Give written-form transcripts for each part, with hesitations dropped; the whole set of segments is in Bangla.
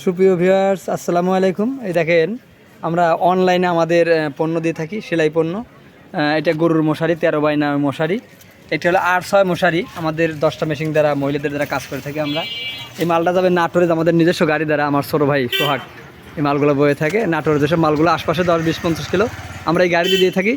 সুপ্রিয় ভিউয়ার্স, আসসালামু আলাইকুম। এই দেখেন, আমরা অনলাইনে আমাদের পণ্য দিয়ে থাকি, সেলাই পণ্য। এটা গরুর মশারি, 13x9 মশারি। এটা হলো 8/6 মশারি। আমাদের 10টা মেশিন দ্বারা, মহিলাদের দ্বারা কাজ করে থাকি আমরা। এই মালটা যাবে নাটোরে, আমাদের নিজস্ব গাড়ি দ্বারা। আমার ছোটো ভাই সোহাগ এই মালগুলো বয়ে থাকে নাটোরে। যেসব মালগুলো আশপাশে 10-20-50 কিলো আমরা এই গাড়ি দিয়ে থাকি।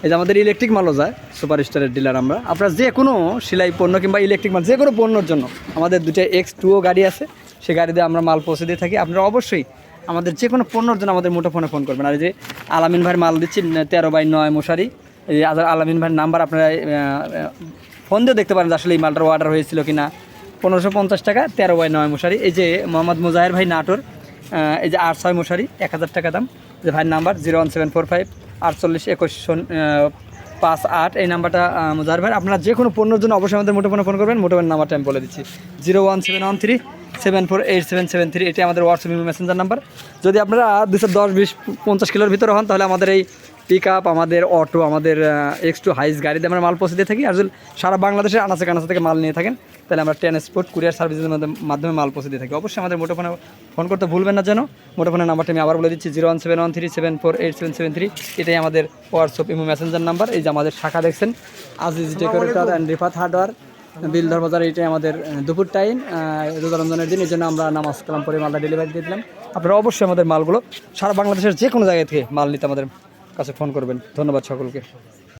এই যে আমাদের ইলেকট্রিক মালও যায়, সুপার স্টারের ডিলার আমরা। আপনার যে কোনো সেলাই পণ্য কিংবা ইলেকট্রিক মাল, যে কোনো পণ্যর জন্য আমাদের 2টা X2 গাড়ি আছে। সেই গাড়ি দিয়ে আমরা মাল পৌঁছে দিয়ে থাকি। আপনারা অবশ্যই আমাদের যে কোনো পণ্যর জন্য আমাদের মুঠোফোনে ফোন করবেন। আর এই যে আলামিন ভাইয়ের মাল দিচ্ছি 13x9 মশারি। এই আলামিন ভাইয়ের নাম্বার আপনারা ফোন দিয়ে দেখতে পারেন যে আসলে এই মালটার অর্ডার হয়েছিল কি না। 1550 টাকা 13x9 মশারি। এই যে মোহাম্মদ মুজাহের ভাই নাটোর, এই যে 8/6 মশারি 1000 টাকা দাম। যে ভাইয়ের নাম্বার 01745 482158, এই নাম্বারটা মুজাহির ভাই। আপনারা যে কোনো পণ্যের জন্য অবশ্যই আমাদের মুঠোফোনে ফোন করবেন। মুঠোফোনের নাম্বারটা আমি বলে দিচ্ছি 01713748773। এটি আমাদের হোয়াটসঅ্যাপ মেসেঞ্জার নাম্বার। যদি আপনারা 210-20-50 কিলোর ভিতরে হন, তাহলে আমাদের এই পিক আপ, আমাদের অটো, আমাদের X2 হাইস গাড়িতে আমরা মাল পৌঁছে দিয়ে থাকি। আর যদি সারা বাংলাদেশের আনাচে কানাচে থেকে মাল নিয়ে থাকেন, তাহলে আমরা ট্রান্সপোর্ট কুরিয়ার সার্ভিসের মাধ্যমে মাল পৌঁছে দিয়ে থাকি। অবশ্যই আমাদের মুঠোফোনে ফোন করতে ভুলবেন না যেন। মুঠোফোনের নাম্বারটা আমি আবার বলে দিচ্ছি 01713748773। এটাই আমাদের হোয়াটসঅ্যাপ ইমো মেসেঞ্জার নাম্বার। এই যে আমাদের শাখা দেখছেন, Aziz decorator and Rifat hardware, Biladhar বাজার। এটাই আমাদের দুপুর টাইম, রোজা রমজানের দিন। এই জন্য আমরা নামাজ কালাম পরে মালটা ডেলিভারি দিয়ে দিলাম। আপনারা অবশ্যই আমাদের মালগুলো সারা বাংলাদেশের যে কোনো জায়গা থেকে মাল নিতে আমাদের কাছে ফোন করবেন। ধন্যবাদ সকলকে।